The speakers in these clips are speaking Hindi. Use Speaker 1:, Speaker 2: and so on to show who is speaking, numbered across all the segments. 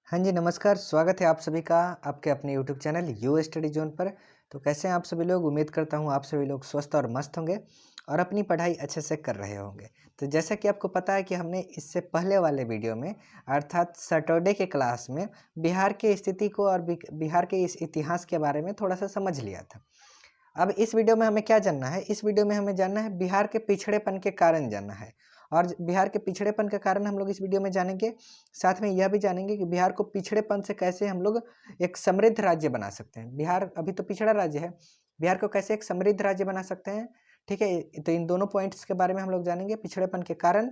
Speaker 1: हाँ जी, नमस्कार। स्वागत है आप सभी का आपके अपने YouTube channel you study zone पर। तो कैसे हैं आप सभी लोग? उम्मीद करता हूँ आप सभी लोग स्वस्थ और मस्त होंगे और अपनी पढ़ाई अच्छे से कर रहे होंगे। तो जैसा कि आपको पता है कि हमने इससे पहले वाले वीडियो में अर्थात सैटरडे के क्लास में बिहार की स्थिति को और बिहार के इस इतिहास के बारे में थोड़ा-सा समझ लिया था। अब इस वीडियो में हमें क्या जानना है? इस वीडियो में हमें जानना है बिहार के पिछड़ेपन के कारण जानना है। और बिहार के पिछड़ेपन का कारण हम लोग इस वीडियो में जानेंगे। साथ में यह भी जानेंगे कि बिहार को पिछड़ेपन से कैसे हम लोग एक समृद्ध राज्य बना सकते हैं। बिहार अभी तो पिछड़ा राज्य है, बिहार को कैसे एक समृद्ध राज्य बना सकते हैं, ठीक है? तो इन दोनों पॉइंट्स के बारे में हम लोग जानेंगे, पिछड़ेपन के कारण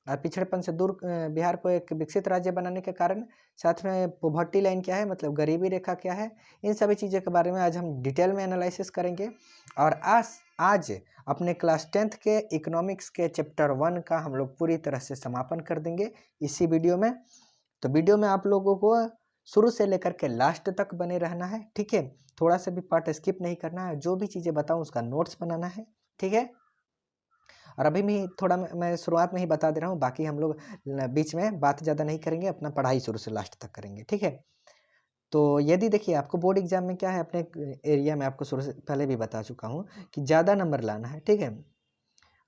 Speaker 1: और पिछड़ेपन से दूर बिहार को एक विकसित राज्य बनाने के कारण, साथ में पॉवर्टी लाइन क्या है मतलब गरीबी रेखा क्या है, इन सभी चीज़ों के बारे में आज हम डिटेल में एनालिसिस करेंगे। और आज अपने क्लास 10th के इकोनॉमिक्स के चैप्टर 1 का हम लोग पूरी तरह से समापन कर देंगे इसी वीडियो में। तो वीडियो में आप लोगों को शुरू से लेकर के लास्ट तक बने रहना है, ठीक है? थोड़ा सा भी पार्ट स्किप नहीं करना है, जो भी चीज़ें बताऊँ उसका नोट्स बनाना है, ठीक है? और अभी भी थोड़ा मैं शुरुआत में ही बता दे रहा हूँ, बाकी हम लोग बीच में बात ज़्यादा नहीं करेंगे, अपना पढ़ाई शुरू से लास्ट तक करेंगे, ठीक है? तो यदि देखिए आपको बोर्ड एग्जाम में क्या है, अपने एरिया में आपको शुरू से पहले भी बता चुका हूँ कि ज़्यादा नंबर लाना है, ठीक है?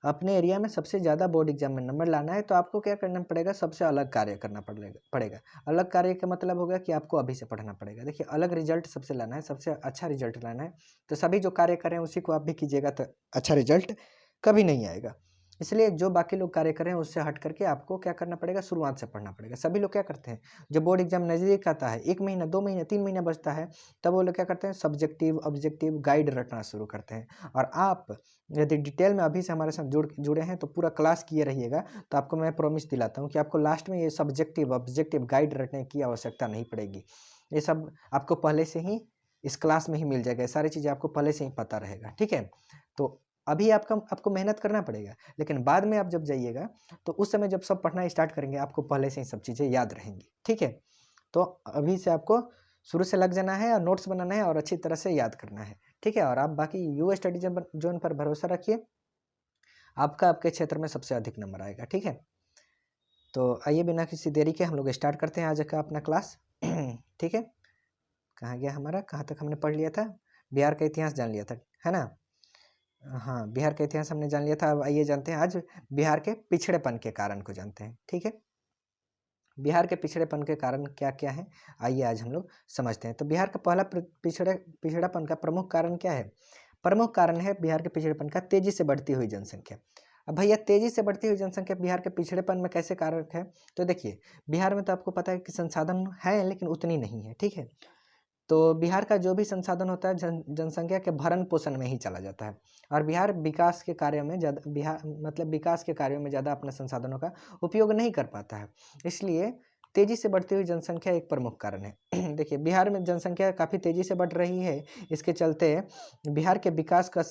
Speaker 1: अपने एरिया में सबसे ज़्यादा बोर्ड एग्जाम में नंबर लाना है तो आपको क्या करना पड़ेगा, सबसे अलग कार्य करना पड़ेगा। अलग कार्य का मतलब होगा कि आपको अभी से पढ़ना पड़ेगा। देखिए अलग रिजल्ट सबसे लाना है, सबसे अच्छा रिजल्ट लाना है। तो सभी जो कार्य कर रहे हैं उसी को आप भी कीजिएगा तो अच्छा रिजल्ट कभी नहीं आएगा। इसलिए जो बाकी लोग कार्य कर रहे हैं उससे हट करके आपको क्या करना पड़ेगा, शुरुआत से पढ़ना पड़ेगा। सभी लोग क्या करते हैं, जब बोर्ड एग्जाम नज़दीक आता है, 1 महीना 2 महीना 3 महीना बचता है, तब वो लोग क्या करते हैं, सब्जेक्टिव ऑब्जेक्टिव गाइड रटना शुरू करते हैं। और आप यदि डिटेल में अभी से हमारे साथ जुड़े हैं तो पूरा क्लास किए रहिएगा, तो आपको मैं प्रॉमिस दिलाता हूँ कि आपको लास्ट में ये सब्जेक्टिव ऑब्जेक्टिव गाइड रटने की आवश्यकता नहीं पड़ेगी। ये सब आपको पहले से ही इस क्लास में ही मिल जाएगा, ये सारी चीज़ें आपको पहले से ही पता रहेगा, ठीक है? तो अभी आपको मेहनत करना पड़ेगा, लेकिन बाद में आप जब जाइएगा तो उस समय जब सब पढ़ना स्टार्ट करेंगे आपको पहले से ही सब चीज़ें याद रहेंगी, ठीक है? तो अभी से आपको शुरू से लग जाना है और नोट्स बनाना है और अच्छी तरह से याद करना है, ठीक है? और आप बाकी यू स्टडी जोन पर भरोसा रखिए, आपका आपके क्षेत्र में सबसे अधिक नंबर आएगा, ठीक है? तो आइए बिना किसी देरी के हम लोग स्टार्ट करते हैं आज का अपना क्लास, ठीक है? कहाँ गया हमारा, कहाँ तक हमने पढ़ लिया था? बिहार का इतिहास जान लिया था, है ना? हाँ, बिहार का इतिहास हमने जान लिया था। अब आइए जानते हैं आज बिहार के पिछड़ेपन के कारण को जानते हैं, ठीक है? बिहार के पिछड़ेपन के कारण क्या-क्या हैं? आइए आज हम लोग समझते हैं। तो बिहार का पहला पिछड़ापन का प्रमुख कारण क्या है? प्रमुख कारण है बिहार के पिछड़ेपन का तेज़ी से बढ़ती हुई जनसंख्या। अब भैया तेज़ी से बढ़ती हुई जनसंख्या बिहार के पिछड़ेपन में कैसे कारक है? तो देखिए, बिहार में तो आपको पता है कि संसाधन है लेकिन उतनी नहीं है, ठीक है? तो बिहार का जो भी संसाधन होता है जनसंख्या के भरण-पोषण में ही चला जाता है और बिहार विकास के कार्यों में ज़्यादा बिहार मतलब विकास के कार्यों में ज़्यादा अपने संसाधनों का उपयोग नहीं कर पाता है। इसलिए तेज़ी से बढ़ती हुई जनसंख्या एक प्रमुख कारण है। देखिए बिहार में जनसंख्या काफ़ी तेज़ी से बढ़ रही है, इसके चलते बिहार के विकास का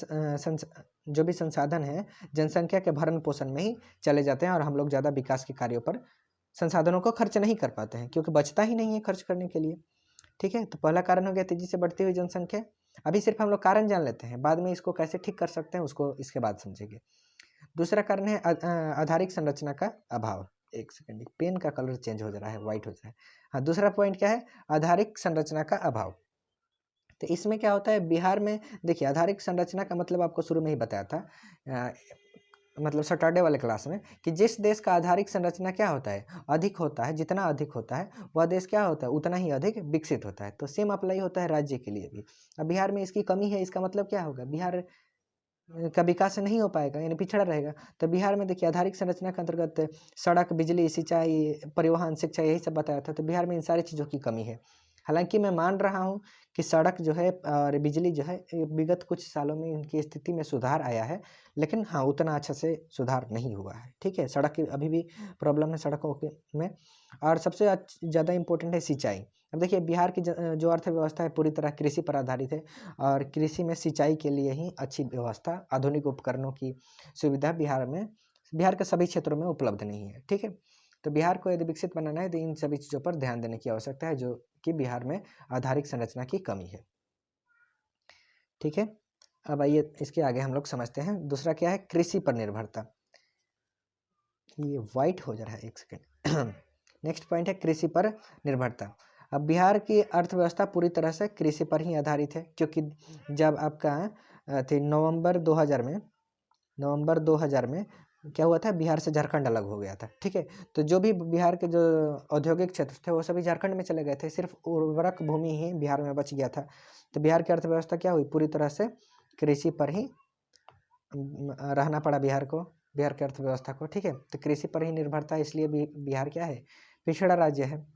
Speaker 1: जो भी संसाधन है, जनसंख्या के भरण-पोषण में ही चले जाते हैं और हम लोग ज़्यादा विकास के कार्यों पर संसाधनों को खर्च नहीं कर पाते हैं क्योंकि बचता ही नहीं है खर्च करने के लिए। ठीक है? तो पहला कारण हो गया तेज़ी से बढ़ती हुई जनसंख्या। अभी सिर्फ़ हम लोग कारण जान लेते हैं, बाद में इसको कैसे ठीक कर सकते हैं उसको इसके बाद समझेंगे। दूसरा कारण है आधारिक संरचना का अभाव। 1 सेकंड पेन का कलर चेंज हो जा रहा है, व्हाइट हो जा रहा है। हाँ, दूसरा पॉइंट क्या है? आधारिक संरचना का अभाव। तो इसमें क्या होता है बिहार में देखिए आधारिक संरचना का मतलब आपको शुरू में ही बताया था अ, मतलब सैटरडे वाले क्लास में कि जिस देश का आधारिक संरचना क्या होता है अधिक होता है, जितना अधिक होता है वह देश क्या होता है उतना ही अधिक विकसित होता है। तो सेम अप्लाई होता है राज्य के लिए भी। अब बिहार में इसकी कमी है, इसका मतलब क्या होगा, बिहार का विकास नहीं हो पाएगा यानी पिछड़ा रहेगा। तो बिहार में देखिए आधारिक संरचना के अंतर्गत सड़क, बिजली, सिंचाई, परिवहन, शिक्षा यही सब बताया था। तो बिहार में इन सारी चीज़ों की कमी है। हालाँकि मैं मान रहा हूँ कि सड़क जो है और बिजली जो है विगत कुछ सालों में इनकी स्थिति में सुधार आया है। लेकिन हाँ, उतना अच्छा से सुधार नहीं हुआ है, ठीक है? सड़क की अभी भी प्रॉब्लम है सड़कों के में। और सबसे ज़्यादा इम्पोर्टेंट है सिंचाई। अब देखिए बिहार की जो अर्थव्यवस्था है पूरी तरह कृषि पर आधारित है और कृषि में सिंचाई के लिए ही अच्छी व्यवस्था, आधुनिक उपकरणों की सुविधा बिहार के सभी क्षेत्रों में उपलब्ध नहीं है, ठीक है? तो बिहार को यदि विकसित बनाना है तो इन सभी चीज़ों पर ध्यान देने की आवश्यकता है जो कि बिहार में आधारिक संरचना की कमी है, ठीक है? अब आइए इसके आगे हम लोग समझते हैं। दूसरा क्या है? कृषि पर निर्भरता। ये व्हाइट हो जा रहा है, 1 सेकंड। नेक्स्ट पॉइंट है कृषि पर निर्भरता। अब बिहार की अर्थव्यवस्था पूरी तरह से कृषि पर ही आधारित है, क्योंकि जब आपका नवंबर 2000 में क्या हुआ था, बिहार से झारखंड अलग हो गया था। ठीक है, तो जो भी बिहार के जो औद्योगिक क्षेत्र थे वो सभी झारखंड में चले गए थे, सिर्फ उर्वरक भूमि ही बिहार में बच गया था। तो बिहार की अर्थव्यवस्था क्या हुई, पूरी तरह से कृषि पर ही रहना पड़ा बिहार को, बिहार की अर्थव्यवस्था को। ठीक है, तो कृषि पर ही निर्भरता है, इसलिए बिहार क्या है, पिछड़ा राज्य है।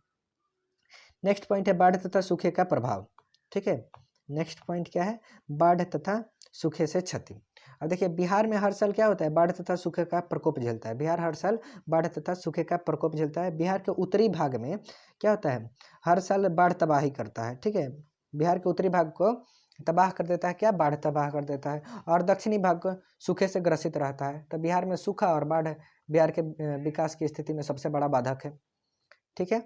Speaker 1: नेक्स्ट पॉइंट है बाढ़ तथा सूखे का प्रभाव। ठीक है, नेक्स्ट पॉइंट क्या है, बाढ़ तथा सूखे से क्षति। अब देखिए बिहार में हर साल क्या होता है, बाढ़ तथा सूखे का प्रकोप झेलता है। बिहार हर साल बाढ़ तथा सूखे का प्रकोप झेलता है। बिहार के उत्तरी भाग में क्या होता है, हर साल बाढ़ तबाही करता है। ठीक है, बिहार के उत्तरी भाग को तबाह कर देता है, क्या, बाढ़ तबाह कर देता है, और दक्षिणी भाग को सूखे से ग्रसित रहता है। तो बिहार में सूखा और बाढ़ बिहार के विकास की स्थिति में सबसे बड़ा बाधक है। ठीक है,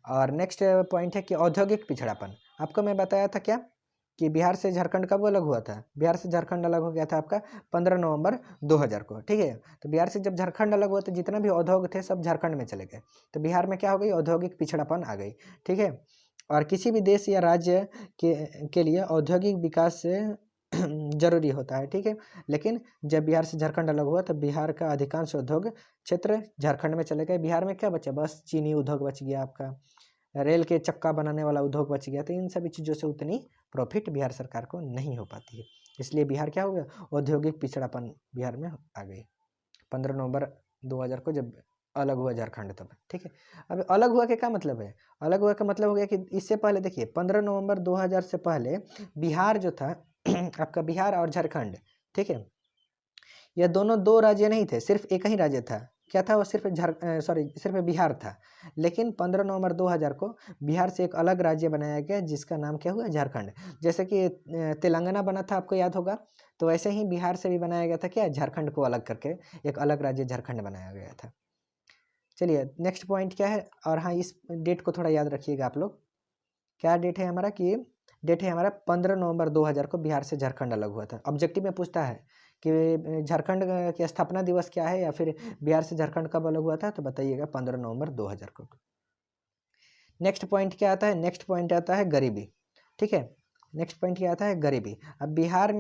Speaker 1: और नेक्स्ट पॉइंट है कि औद्योगिक पिछड़ापन। आपको मैं बताया था क्या कि बिहार से झारखंड कब अलग हुआ था, बिहार से झारखंड अलग हो गया था आपका 15 नवंबर 2000 को। ठीक है, तो बिहार से जब झारखंड अलग हुआ तो जितना भी उद्योग थे सब झारखंड में चले गए, तो बिहार में क्या हो गई, औद्योगिक पिछड़ापन आ गई। ठीक है, और किसी भी देश या राज्य के लिए औद्योगिक विकास से जरूरी होता है। ठीक है, लेकिन जब बिहार से झारखंड अलग हुआ तो बिहार का अधिकांश उद्योग क्षेत्र झारखंड में चले गए। बिहार में क्या बचा, बस चीनी उद्योग बच गया, आपका रेल के चक्का बनाने वाला उद्योग बच गया। तो इन सभी चीज़ों से उतनी प्रॉफिट बिहार सरकार को नहीं हो पाती है, इसलिए बिहार क्या हो गया, औद्योगिक पिछड़ापन बिहार में आ गई 15 नवंबर 2000 को जब अलग हुआ झारखंड तब। ठीक है, अब अलग हुआ के क्या मतलब है, अलग हुआ का मतलब हो गया कि इससे पहले देखिए 15 नवंबर 2000 से पहले बिहार जो था आपका बिहार और झारखंड, ठीक है, यह दोनों दो राज्य नहीं थे, सिर्फ एक ही राज्य था। क्या था वो, सिर्फ बिहार था। लेकिन 15 नवंबर 2000 को बिहार से एक अलग राज्य बनाया गया जिसका नाम क्या हुआ, झारखंड। जैसे कि तेलंगाना बना था, आपको याद होगा, तो वैसे ही बिहार से भी बनाया गया था क्या, झारखंड को अलग करके एक अलग राज्य झारखंड बनाया गया था। चलिए नेक्स्ट पॉइंट क्या है, और हाँ इस डेट को थोड़ा याद रखिएगा आप लोग। क्या डेट है हमारा, कि डेट है हमारा 15 नवंबर 2000 को बिहार से झारखंड अलग हुआ था। ऑब्जेक्टिव में पूछता है कि झारखंड की स्थापना दिवस क्या है, या फिर बिहार से झारखंड कब अलग हुआ था, तो बताइएगा 15 नवंबर 2000 को। नेक्स्ट पॉइंट क्या आता है, नेक्स्ट पॉइंट आता है गरीबी। ठीक है, नेक्स्ट पॉइंट क्या आता है, गरीबी। अब बिहार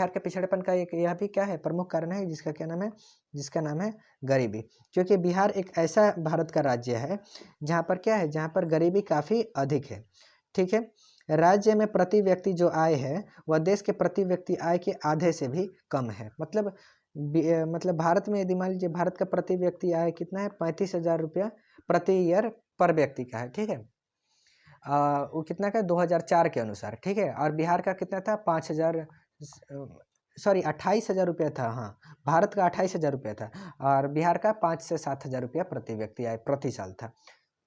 Speaker 1: के पिछड़ेपन का एक यह भी क्या है, प्रमुख कारण है, जिसका नाम है गरीबी। क्योंकि बिहार एक ऐसा भारत का राज्य है जहाँ पर क्या है, जहाँ पर गरीबी काफ़ी अधिक है। ठीक है, राज्य में प्रति व्यक्ति जो आय है वह देश के प्रति व्यक्ति आय के आधे से भी कम है। मतलब भारत में यदि मान लीजिए भारत का प्रति व्यक्ति आय कितना है, 35,000 रुपया प्रति ईयर पर व्यक्ति का है। ठीक है, वो कितना का, 2004 के अनुसार। ठीक है, और बिहार का कितना था, 28,000 रुपया था। हाँ, भारत का 28,000 रुपया था और बिहार का 5 से 7,000 रुपया प्रति व्यक्ति आय प्रति साल था।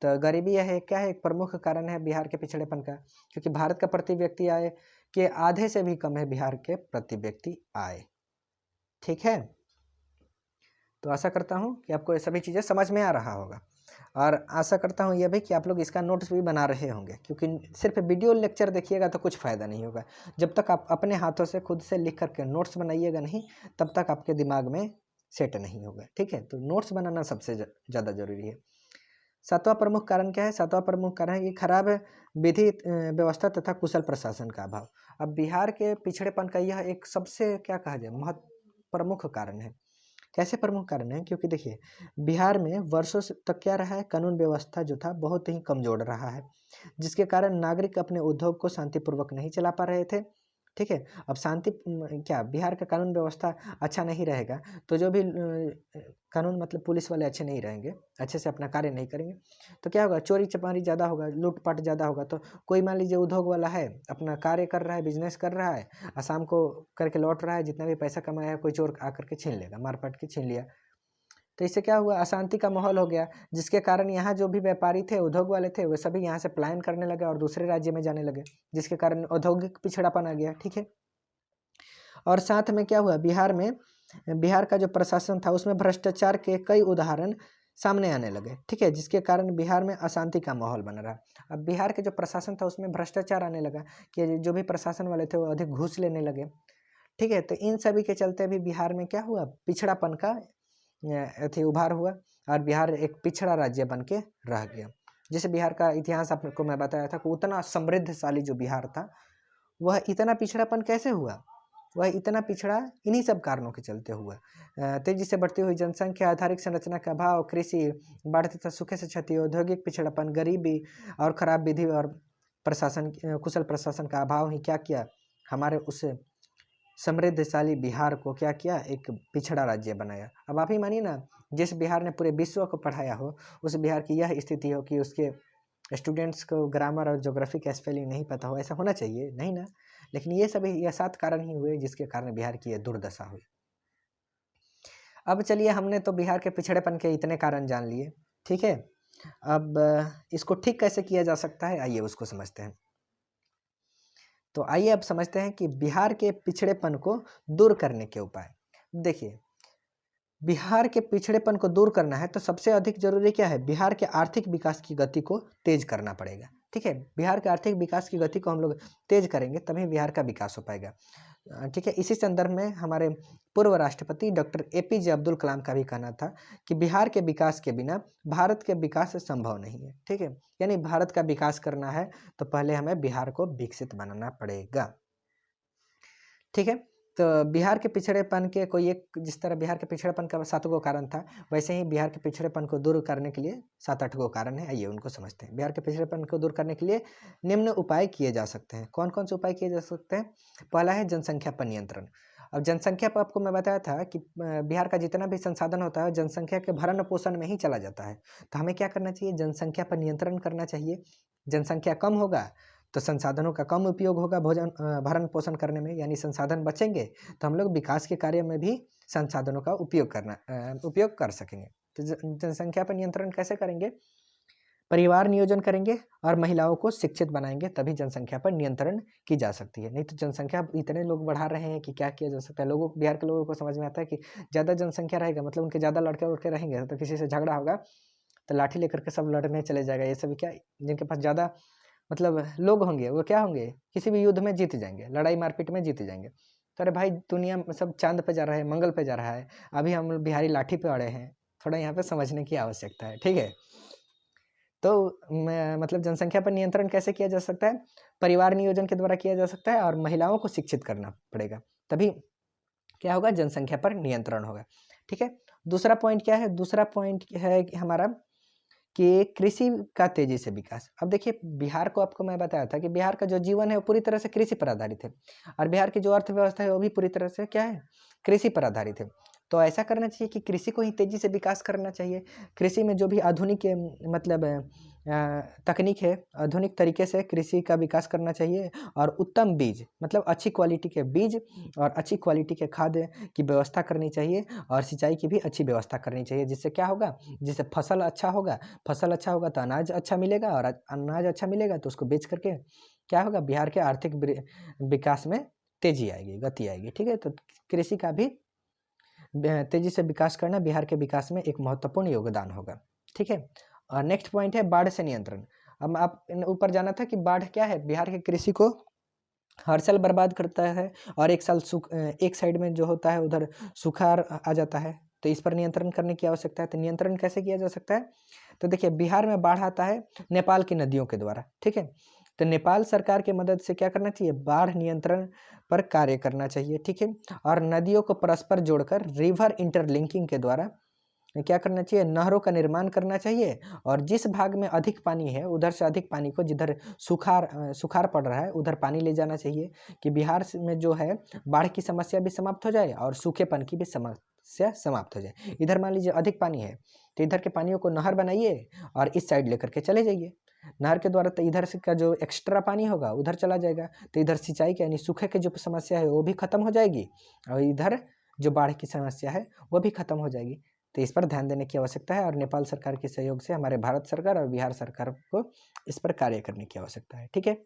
Speaker 1: तो गरीबी यह है क्या है, एक प्रमुख कारण है बिहार के पिछड़ेपन का, क्योंकि भारत का प्रति व्यक्ति आय के आधे से भी कम है बिहार के प्रति व्यक्ति आय। ठीक है, तो आशा करता हूँ कि आपको ये सभी चीज़ें समझ में आ रहा होगा, और आशा करता हूँ यह भी कि आप लोग इसका नोट्स भी बना रहे होंगे, क्योंकि सिर्फ वीडियो लेक्चर देखिएगा तो कुछ फ़ायदा नहीं होगा। जब तक आप अपने हाथों से खुद से लिख करके नोट्स बनाइएगा नहीं, तब तक आपके दिमाग में सेट नहीं होगा। ठीक है, तो नोट्स बनाना सबसे ज़्यादा ज़रूरी है। सातवां प्रमुख कारण क्या है, सातवां प्रमुख कारण है कि खराब विधि व्यवस्था तथा कुशल प्रशासन का अभाव। अब बिहार के पिछड़ेपन का यह एक सबसे क्या कहा जाए, प्रमुख कारण है। कैसे प्रमुख कारण है, क्योंकि देखिए बिहार में वर्षों से तक क्या रहा है, कानून व्यवस्था जो था बहुत ही कमजोर रहा है, जिसके कारण नागरिक अपने उद्योग को शांतिपूर्वक नहीं चला पा रहे थे। ठीक है, अब क्या बिहार का कानून व्यवस्था अच्छा नहीं रहेगा तो जो भी कानून मतलब पुलिस वाले अच्छे नहीं रहेंगे, अच्छे से अपना कार्य नहीं करेंगे, तो क्या होगा, चोरी चपारी ज़्यादा होगा, लूटपाट ज़्यादा होगा। तो कोई मान लीजिए उद्योग वाला है, अपना कार्य कर रहा है, बिजनेस कर रहा है, और शाम को करके लौट रहा है, जितना भी पैसा कमाया है कोई चोर आकर के छीन लेगा, मारपीट के छीन लिया। तो इससे क्या हुआ, अशांति का माहौल हो गया, जिसके कारण यहाँ जो भी व्यापारी थे, उद्योग वाले थे, वे सभी यहाँ से पलायन करने लगे और दूसरे राज्य में जाने लगे, जिसके कारण औद्योगिक पिछड़ापन आ गया। ठीक है, और साथ में क्या हुआ, बिहार का जो प्रशासन था उसमें भ्रष्टाचार के कई उदाहरण सामने आने लगे। ठीक है, जिसके कारण बिहार में अशांति का माहौल बन रहा। अब बिहार के जो प्रशासन था उसमें भ्रष्टाचार आने लगा, कि जो भी प्रशासन वाले थे वो अधिक घूस लेने लगे। ठीक है, तो इन सभी के चलते भी बिहार में क्या हुआ, पिछड़ापन का उभार हुआ। और बिहार एक पिछड़ा राज्य बन के रह गया। जैसे बिहार का इतिहास आपको मैं बताया था कि उतना समृद्धशाली जो बिहार था वह इतना पिछड़ापन कैसे हुआ, वह इतना पिछड़ा इन्हीं सब कारणों के चलते हुआ। तेजी से बढ़ती हुई जनसंख्या, आधारिक संरचना का अभाव, कृषि, बाढ़ तथा सूखे से क्षति, औद्योगिक पिछड़ापन, गरीबी और खराब विधि और प्रशासन, कुशल प्रशासन का अभाव ही क्या किया, हमारे उस समृद्धशाली बिहार को क्या किया, एक पिछड़ा राज्य बनाया। अब आप ही मानिए ना, जिस बिहार ने पूरे विश्व को पढ़ाया हो, उस बिहार की यह स्थिति हो कि उसके स्टूडेंट्स को ग्रामर और ज्योग्राफी का स्पेलिंग नहीं पता हो, ऐसा होना चाहिए नहीं ना। लेकिन ये सभी ये 7 कारण ही हुए जिसके कारण बिहार की ये दुर्दशा हुई। अब चलिए, हमने तो बिहार के पिछड़ेपन के इतने कारण जान लिए, ठीक है। अब इसको ठीक कैसे किया जा सकता है, आइए उसको समझते हैं। तो आइए अब समझते हैं कि बिहार के पिछड़ेपन को दूर करने के उपाय। देखिए, बिहार के पिछड़ेपन को दूर करना है तो सबसे अधिक जरूरी क्या है, बिहार के आर्थिक विकास की गति को तेज करना पड़ेगा, ठीक है। बिहार के आर्थिक विकास की गति को हम लोग तेज करेंगे तभी बिहार का विकास हो पाएगा, ठीक है। इसी संदर्भ में हमारे पूर्व राष्ट्रपति डॉक्टर APJ अब्दुल कलाम का भी कहना था कि बिहार के विकास के बिना भारत के विकास संभव नहीं है, ठीक है। यानी भारत का विकास करना है तो पहले हमें बिहार को विकसित बनाना पड़ेगा, ठीक है। तो बिहार के पिछड़ेपन के कोई एक, जिस तरह बिहार के पिछड़ेपन का 7 गो कारण था, वैसे ही बिहार के पिछड़ेपन को दूर करने के लिए 7-8 गो कारण है। आइए उनको समझते हैं। बिहार के पिछड़ेपन को दूर करने के लिए निम्न उपाय किए जा सकते हैं। कौन कौन से उपाय किए जा सकते हैं? पहला है जनसंख्या पर नियंत्रण। अब जनसंख्या पर आपको मैं बताया था कि बिहार का जितना भी संसाधन होता है जनसंख्या के भरण पोषण में ही चला जाता है। तो हमें क्या करना चाहिए, जनसंख्या पर नियंत्रण करना चाहिए। जनसंख्या कम होगा तो संसाधनों का कम उपयोग होगा भोजन भरण पोषण करने में, यानी संसाधन बचेंगे तो हम लोग विकास के कार्य में भी संसाधनों का उपयोग कर सकेंगे। तो जनसंख्या पर नियंत्रण कैसे करेंगे? परिवार नियोजन करेंगे और महिलाओं को शिक्षित बनाएंगे, तभी जनसंख्या पर नियंत्रण की जा सकती है। नहीं तो जनसंख्या इतने लोग बढ़ा रहे हैं कि क्या किया जा सकता है। बिहार के लोगों को समझ में आता है कि ज़्यादा जनसंख्या रहेगा मतलब उनके ज़्यादा लड़के उड़के रहेंगे तो किसी से झगड़ा होगा तो लाठी लेकर के सब लड़ने चले जाएगा। ये सभी क्या, जिनके पास ज़्यादा मतलब लोग होंगे वो क्या होंगे, किसी भी युद्ध में जीत जाएंगे, लड़ाई मारपीट में जीत जाएंगे। तो अरे भाई, दुनिया में सब चांद पे जा रहा है, मंगल पे जा रहा है, अभी हम लोग बिहारी लाठी पे अड़े हैं। थोड़ा यहाँ पे समझने की आवश्यकता है, ठीक है। तो मतलब जनसंख्या पर नियंत्रण कैसे किया जा सकता है? परिवार नियोजन के द्वारा किया जा सकता है और महिलाओं को शिक्षित करना पड़ेगा, तभी क्या होगा, जनसंख्या पर नियंत्रण होगा, ठीक है। दूसरा पॉइंट क्या है? दूसरा पॉइंट है कि हमारा कि कृषि का तेजी से विकास। अब देखिए, बिहार को आपको मैं बताया था कि बिहार का जो जीवन है वो पूरी तरह से कृषि पर आधारित है और बिहार की जो अर्थव्यवस्था है वो भी पूरी तरह से क्या है, कृषि पर आधारित है। तो ऐसा करना चाहिए कि कृषि को ही तेजी से विकास करना चाहिए। कृषि में जो भी आधुनिक मतलब तकनीक है, आधुनिक तरीके से कृषि का विकास करना चाहिए और उत्तम बीज मतलब अच्छी क्वालिटी के बीज और अच्छी क्वालिटी के खाद की व्यवस्था करनी चाहिए और सिंचाई की भी अच्छी व्यवस्था करनी चाहिए। जिससे क्या होगा, जिससे फसल अच्छा होगा, फसल अच्छा होगा तो अनाज अच्छा मिलेगा और अनाज अच्छा मिलेगा तो उसको बेच करके क्या होगा, बिहार के आर्थिक विकास में तेजी आएगी, गति आएगी, ठीक है। तो कृषि का भी तेजी से विकास करना बिहार के विकास में एक महत्वपूर्ण योगदान होगा, ठीक है। और नेक्स्ट पॉइंट है बाढ़ से नियंत्रण। अब आप ऊपर जाना था कि बाढ़ क्या है, बिहार के कृषि को हर साल बर्बाद करता है और एक साइड में जो होता है उधर सूखा आ जाता है। तो इस पर नियंत्रण करने की आवश्यकता है। तो नियंत्रण कैसे किया जा सकता है? तो देखिए, बिहार में बाढ़ आता है नेपाल की नदियों के द्वारा, ठीक है। तो नेपाल सरकार की मदद से क्या करना चाहिए, बाढ़ नियंत्रण पर कार्य करना चाहिए, ठीक है। और नदियों को परस्पर जोड़कर रिवर इंटरलिंकिंग के द्वारा क्या करना चाहिए, नहरों का निर्माण करना चाहिए और जिस भाग में अधिक पानी है उधर से अधिक पानी को, जिधर सुखाड़ पड़ रहा है उधर पानी ले जाना चाहिए कि बिहार में जो है बाढ़ की समस्या भी समाप्त हो जाए और सूखेपन की भी समस्या समाप्त हो जाए। इधर मान लीजिए अधिक पानी है तो इधर के पानियों को नहर बनाइए और इस साइड लेकर के चले जाइए। नहर के द्वारा तो इधर से का जो एक्स्ट्रा पानी होगा उधर चला जाएगा, तो इधर सिंचाई के यानी सूखे की जो समस्या है वो भी खत्म हो जाएगी और इधर जो बाढ़ की समस्या है वो भी खत्म हो जाएगी। तो इस पर ध्यान देने की आवश्यकता है और नेपाल सरकार के सहयोग से हमारे भारत सरकार और बिहार सरकार को इस पर कार्य करने की आवश्यकता है, ठीक है।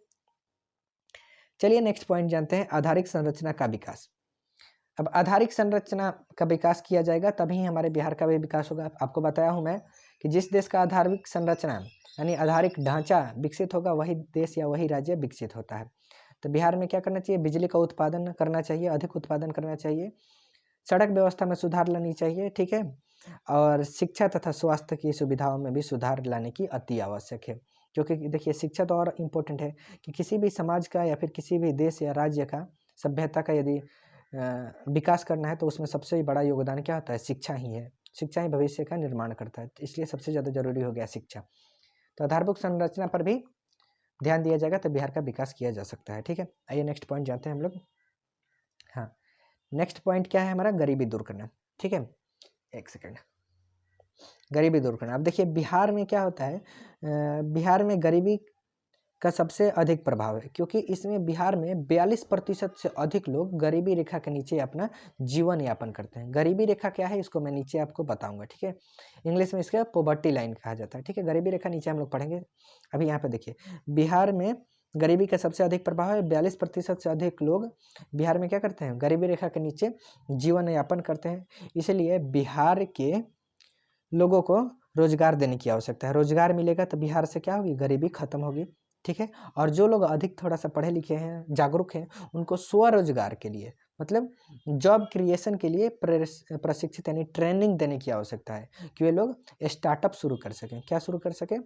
Speaker 1: चलिए नेक्स्ट पॉइंट जानते हैं, आधारिक संरचना का विकास। अब आधारिक संरचना का विकास किया जाएगा तभी हमारे बिहार का भी विकास होगा। आपको बताया हूं मैं कि जिस देश का आधारिक संरचना यानी आधारिक ढांचा विकसित होगा वही देश या वही राज्य विकसित होता है। तो बिहार में क्या करना चाहिए, बिजली का उत्पादन करना चाहिए, अधिक उत्पादन करना चाहिए, सड़क व्यवस्था में सुधार लानी चाहिए, ठीक है। और शिक्षा तथा स्वास्थ्य की सुविधाओं में भी सुधार लाने की अति आवश्यक है। क्योंकि देखिए शिक्षा तो और इम्पोर्टेंट है कि किसी भी समाज का या फिर किसी भी देश या राज्य का, सभ्यता का यदि विकास करना है तो उसमें सबसे बड़ा योगदान क्या होता है? शिक्षा ही है। शिक्षा ही भविष्य का निर्माण करता है, तो इसलिए सबसे ज़्यादा जरूरी हो गया शिक्षा। तो आधारभूत संरचना पर भी ध्यान दिया जाएगा तो बिहार का विकास किया जा सकता है। ठीक है, आइए नेक्स्ट पॉइंट जानते हैं हम लोग। हाँ, नेक्स्ट पॉइंट क्या है हमारा? गरीबी दूर करना। ठीक है, एक सेकेंड। गरीबी दूर करना। अब देखिए बिहार में क्या होता है, बिहार में गरीबी का सबसे अधिक प्रभाव है, क्योंकि इसमें बिहार में 42% से अधिक लोग गरीबी रेखा के नीचे अपना जीवन यापन करते हैं। गरीबी रेखा क्या है इसको मैं नीचे आपको बताऊंगा। ठीक है, इंग्लिश में इसका पॉवर्टी लाइन कहा जाता है। ठीक है, गरीबी रेखा नीचे हम लोग पढ़ेंगे। अभी यहाँ पे देखिए बिहार में गरीबी का सबसे अधिक प्रभाव है। 42% से अधिक लोग बिहार में क्या करते हैं? गरीबी रेखा के नीचे जीवन यापन करते हैं। इसलिए बिहार के लोगों को रोजगार देने की आवश्यकता है। रोजगार मिलेगा तो बिहार से क्या होगी? गरीबी खत्म होगी। ठीक है, और जो लोग अधिक थोड़ा सा पढ़े लिखे हैं, जागरूक हैं, उनको स्वरोजगार के लिए मतलब जॉब क्रिएशन के लिए प्रशिक्षित यानी ट्रेनिंग देने की आवश्यकता है कि वे लोग स्टार्टअप शुरू कर सकें। क्या शुरू कर सकें?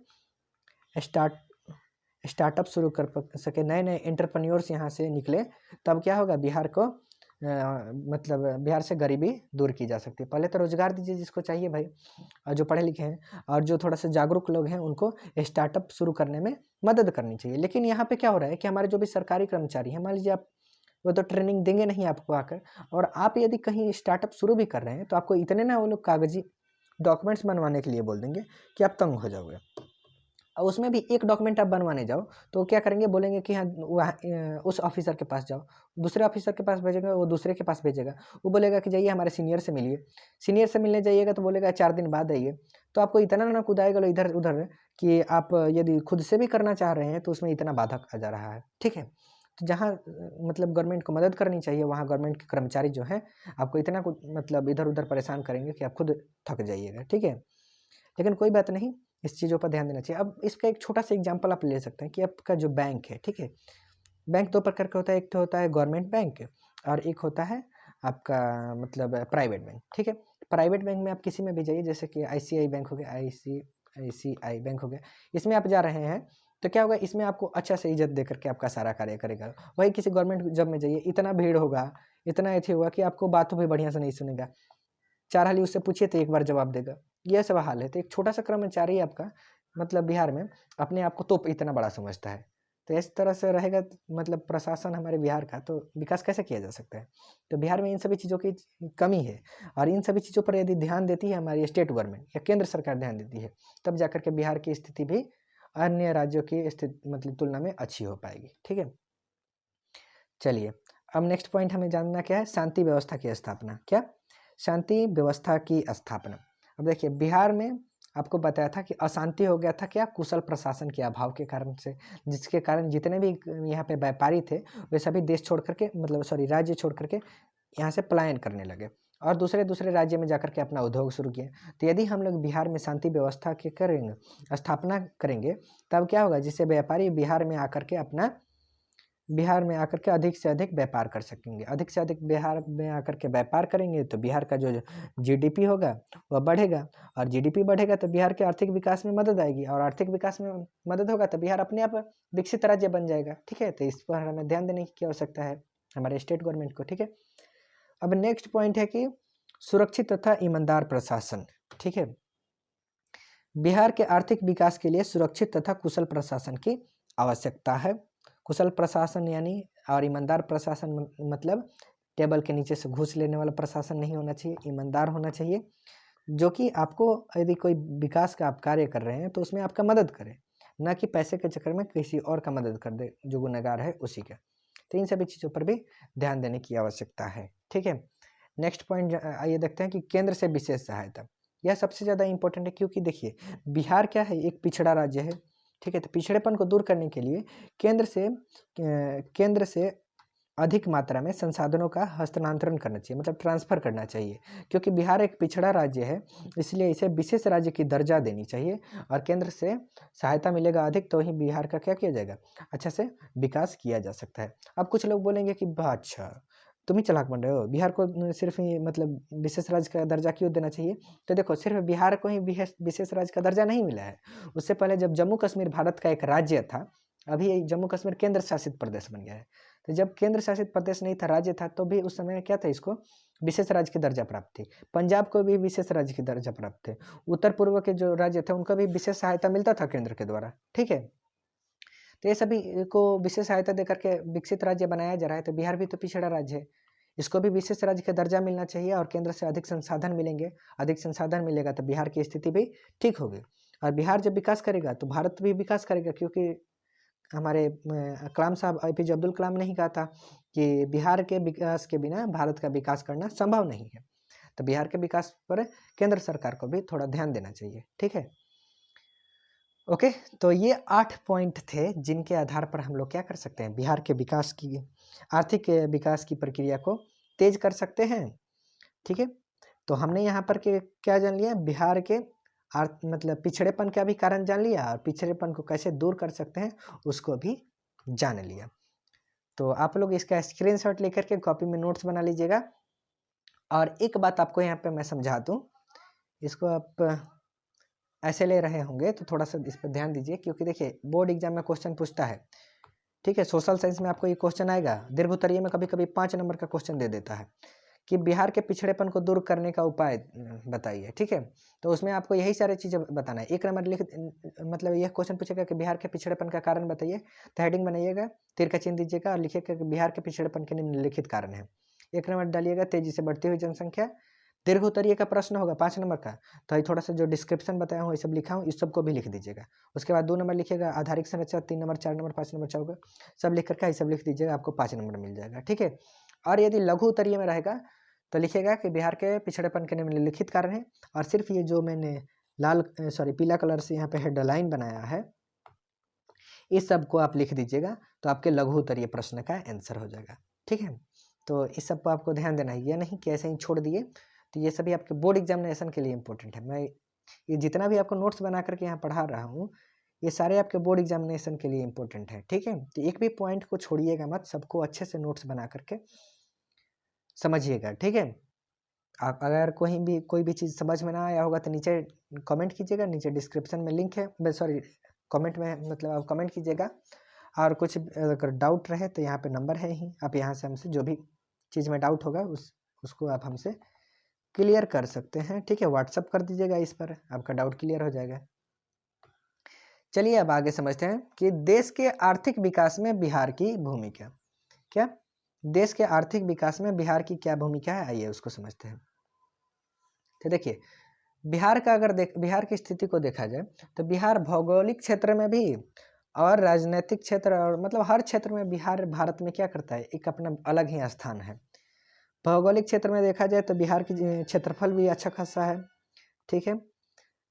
Speaker 1: स्टार्टअप शुरू कर सके, नए नए एंटरप्रेन्योर्स यहाँ से निकले, तब क्या होगा? बिहार को मतलब बिहार से गरीबी दूर की जा सकती है। पहले तो रोजगार दीजिए जिसको चाहिए भाई, और जो पढ़े लिखे हैं और जो थोड़ा सा जागरूक लोग हैं उनको स्टार्टअप शुरू करने में मदद करनी चाहिए। लेकिन यहाँ पे क्या हो रहा है कि हमारे जो भी सरकारी कर्मचारी हैं, मान लीजिए आप, वो तो ट्रेनिंग देंगे नहीं आपको आकर, और आप यदि कहीं स्टार्टअप शुरू भी कर रहे हैं तो आपको इतने ना वो लोग कागजी डॉक्यूमेंट्स बनवाने के लिए बोल देंगे कि आप तंग हो जाओगे। और उसमें भी एक डॉक्यूमेंट आप बनवाने जाओ तो क्या करेंगे? बोलेंगे कि हाँ वहाँ उस ऑफिसर के पास जाओ, दूसरे ऑफिसर के पास भेजेगा, वो दूसरे के पास भेजेगा, वो बोलेगा कि जाइए हमारे सीनियर से मिलिए। सीनियर से मिलने जाइएगा तो बोलेगा 4 दिन बाद आइए। तो आपको इतना ना कुदाएगा इधर उधर कि आप यदि खुद से भी करना चाह रहे हैं तो उसमें इतना बाधक आ जा रहा है। ठीक है, तो जहाँ मतलब गवर्नमेंट को मदद करनी चाहिए वहाँ गवर्नमेंट के कर्मचारी जो हैं आपको इतना कुछ मतलब इधर उधर परेशान करेंगे कि आप खुद थक जाइएगा। ठीक है, लेकिन कोई बात नहीं, इस चीज़ों पर ध्यान देना चाहिए। अब इसका एक छोटा सा एग्जांपल आप ले सकते हैं कि आपका जो बैंक है, ठीक है, बैंक 2 प्रकार का होता है। एक तो होता है गवर्नमेंट बैंक और एक होता है आपका मतलब प्राइवेट बैंक। ठीक है, प्राइवेट बैंक में आप किसी में भी जाइए, जैसे कि आईसीआई बैंक हो गया, आईसीआई बैंक हो गया, इसमें आप जा रहे हैं तो क्या होगा? इसमें आपको अच्छा से इज्जत दे करके आपका सारा कार्य करेगा। वही किसी गवर्नमेंट जॉब में जाइए, इतना भीड़ होगा, इतना ऐसे होगा कि आपको बातों भी बढ़िया से नहीं सुनेगा। 4 हाली उससे पूछिए तो 1 बार जवाब देगा। ये सब हाल है। तो एक छोटा सा कर्मचारी आपका मतलब बिहार में अपने आप को तोप इतना बड़ा समझता है। तो इस तरह से रहेगा मतलब प्रशासन हमारे बिहार का, तो विकास कैसे किया जा सकता है? तो बिहार में इन सभी चीज़ों की कमी है, और इन सभी चीज़ों पर यदि ध्यान देती है हमारी स्टेट गवर्नमेंट या केंद्र सरकार ध्यान देती है, तब जाकर के बिहार की स्थिति भी अन्य राज्यों की स्थिति मतलब तुलना में अच्छी हो पाएगी। ठीक है, चलिए अब नेक्स्ट पॉइंट हमें जानना क्या है? शांति व्यवस्था की स्थापना। क्या? शांति व्यवस्था की स्थापना। अब देखिए बिहार में आपको बताया था कि अशांति हो गया था, क्या? कुशल प्रशासन के अभाव के कारण से, जिसके कारण जितने भी यहाँ पे व्यापारी थे वे सभी देश छोड़ करके मतलब सॉरी राज्य छोड़ करके यहाँ से पलायन करने लगे और दूसरे दूसरे राज्य में जाकर के अपना उद्योग शुरू किए। तो यदि हम लोग बिहार में शांति व्यवस्था के करेंगे, स्थापना करेंगे, तब क्या होगा? जिससे व्यापारी बिहार में आकर के अधिक से अधिक व्यापार कर सकेंगे। अधिक से अधिक बिहार में आकर के व्यापार करेंगे तो बिहार का जो जीडीपी होगा वह बढ़ेगा, और जीडीपी बढ़ेगा तो बिहार के आर्थिक विकास में मदद आएगी, और आर्थिक विकास में मदद होगा तो बिहार अपने आप विकसित राज्य बन जाएगा। ठीक है, तो इस पर हमें ध्यान देने की आवश्यकता है हमारे स्टेट गवर्नमेंट को। ठीक है, अब नेक्स्ट पॉइंट है कि सुरक्षित तथा ईमानदार प्रशासन। ठीक है, बिहार के आर्थिक विकास के लिए सुरक्षित तथा कुशल प्रशासन की आवश्यकता है। कुशल प्रशासन यानी और ईमानदार प्रशासन मतलब टेबल के नीचे से घूस लेने वाला प्रशासन नहीं होना चाहिए, ईमानदार होना चाहिए, जो कि आपको यदि कोई विकास का आप कार्य कर रहे हैं तो उसमें आपका मदद करे, ना कि पैसे के चक्कर में किसी और का मदद कर दे जो गुनहगार है उसी का। तो इन सभी चीज़ों पर भी ध्यान देने की आवश्यकता है। ठीक है, नेक्स्ट पॉइंट आइए देखते हैं कि केंद्र से विशेष सहायता। यह सबसे ज़्यादा इंपॉर्टेंट है, क्योंकि देखिए बिहार क्या है? एक पिछड़ा राज्य है। ठीक है, तो पिछड़ेपन को दूर करने के लिए केंद्र से अधिक मात्रा में संसाधनों का हस्तांतरण करना चाहिए, मतलब ट्रांसफ़र करना चाहिए। क्योंकि बिहार एक पिछड़ा राज्य है, इसलिए इसे विशेष राज्य की दर्जा देनी चाहिए, और केंद्र से सहायता मिलेगा अधिक तो ही बिहार का क्या किया जाएगा? अच्छा से विकास किया जा सकता है। अब कुछ लोग बोलेंगे कि अच्छा तुम ही चालाक बन रहे हो। बिहार को सिर्फ ही मतलब विशेष राज्य का दर्जा क्यों देना चाहिए? तो देखो, सिर्फ बिहार को ही विशेष राज्य का दर्जा नहीं मिला है। उससे पहले जब जम्मू कश्मीर भारत का एक राज्य था, अभी जम्मू कश्मीर केंद्र शासित प्रदेश बन गया है। तो जब केंद्र शासित प्रदेश नहीं था, राज्य था, तो भी उस समय क्या था, इसको विशेष राज्य की दर्जा प्राप्त थी। पंजाब को भी विशेष राज्य की दर्जा प्राप्त थे। उत्तर पूर्व के जो राज्य थे उनको भी विशेष सहायता मिलता था केंद्र के द्वारा, ठीक है। तो ये सभी को विशेष सहायता देकर के विकसित राज्य बनाया जा रहा है। तो बिहार भी तो पिछड़ा राज्य है, इसको भी विशेष राज्य का दर्जा मिलना चाहिए और केंद्र से अधिक संसाधन मिलेंगे। अधिक संसाधन मिलेगा तो बिहार की स्थिति भी ठीक होगी, और बिहार जब विकास करेगा तो भारत भी विकास करेगा। क्योंकि हमारे कलाम साहब APJ अब्दुल कलाम ने ही कहा था कि बिहार के विकास के बिना भारत का विकास करना संभव नहीं है। तो बिहार के विकास पर केंद्र सरकार को भी थोड़ा ध्यान देना चाहिए, ठीक है। ओके, तो ये 8 पॉइंट थे जिनके आधार पर हम लोग क्या कर सकते हैं, बिहार के विकास की, आर्थिक विकास की प्रक्रिया को तेज कर सकते हैं, ठीक है। तो हमने यहाँ पर के क्या जान लिया, बिहार के मतलब पिछड़ेपन का भी कारण जान लिया, और पिछड़ेपन को कैसे दूर कर सकते हैं उसको भी जान लिया। तो आप लोग इसका स्क्रीनशॉट लेकर के कॉपी में नोट्स बना लीजिएगा। और एक बात आपको यहाँ पे मैं समझा दूँ, इसको आप ऐसे ले रहे होंगे तो थोड़ा सा इस पर ध्यान दीजिए, क्योंकि देखिए बोर्ड एग्जाम में क्वेश्चन पूछता है, ठीक है। सोशल साइंस में आपको ये क्वेश्चन आएगा, दीर्घ उत्तरीय में कभी कभी 5 नंबर का क्वेश्चन दे देता है कि बिहार के पिछड़ेपन को दूर करने का उपाय बताइए, ठीक है। तो उसमें आपको यही सारी चीज़ें बताना है। 1 नंबर लिख, मतलब यह क्वेश्चन पूछेगा कि बिहार के पिछड़ेपन का कारण बताइए, तो हेडिंग बनाइएगा, तीर का चिन्ह दीजिएगा और लिखिएगा कि बिहार के पिछड़ेपन के निम्नलिखित कारण है। 1 नंबर डालिएगा, तेजी से बढ़ती हुई जनसंख्या। दीर्घ उत्तरीय का प्रश्न होगा 5 नंबर का, तो ये थोड़ा सा जो डिस्क्रिप्शन बताया हूँ ये सब लिखा हूँ, इस सबको भी लिख दीजिएगा। उसके बाद 2 नंबर लिखिएगा, आधारिक संरचना, 3 नंबर, 4 नंबर, 5 नंबर चाहोगे, सब लिख करके ये सब लिख दीजिएगा, आपको 5 नंबर मिल जाएगा, ठीक है। और यदि लघु उत्तरीय में रहेगा तो लिखिएगा कि बिहार के पिछड़ेपन के निम्नलिखित कारण है, और सिर्फ ये जो मैंने पीला कलर से यहाँ पे हेडलाइन बनाया है, इस सब को आप लिख दीजिएगा, तो आपके लघु उत्तरीय प्रश्न का आंसर हो जाएगा, ठीक है। तो इस सब पर आपको ध्यान देना है, ये नहीं कि ऐसे ही छोड़ दिए। तो ये सभी आपके बोर्ड एग्जामिनेशन के लिए इंपॉर्टेंट है। मैं ये जितना भी आपको नोट्स बना करके यहाँ पढ़ा रहा हूँ, ये सारे आपके बोर्ड एग्जामिनेशन के लिए इंपॉर्टेंट है, ठीक है। तो एक भी पॉइंट को छोड़िएगा मत, सबको अच्छे से नोट्स बना करके समझिएगा, ठीक है। आप अगर कोई भी चीज़ समझ में ना आया होगा तो नीचे कमेंट कीजिएगा, नीचे डिस्क्रिप्शन में लिंक है, सॉरी कमेंट में, मतलब आप कमेंट कीजिएगा। और कुछ अगर डाउट रहे तो यहाँ पे नंबर है ही, आप यहाँ से हमसे जो भी चीज़ में डाउट होगा उसको आप हमसे क्लियर कर सकते हैं, ठीक है। व्हाट्सअप कर दीजिएगा, इस पर आपका डाउट क्लियर हो जाएगा। चलिए अब आगे समझते हैं कि देश के आर्थिक विकास में बिहार की भूमिका क्या, देश के आर्थिक विकास में बिहार की क्या भूमिका है, आइए उसको समझते हैं। तो देखिए, बिहार का अगर बिहार की स्थिति को देखा जाए तो बिहार भौगोलिक क्षेत्र में भी और राजनीतिक क्षेत्र, और मतलब हर क्षेत्र में बिहार भारत में क्या करता है, एक अपना अलग ही स्थान है। भौगोलिक क्षेत्र में देखा जाए तो बिहार की क्षेत्रफल भी अच्छा खासा है, ठीक है।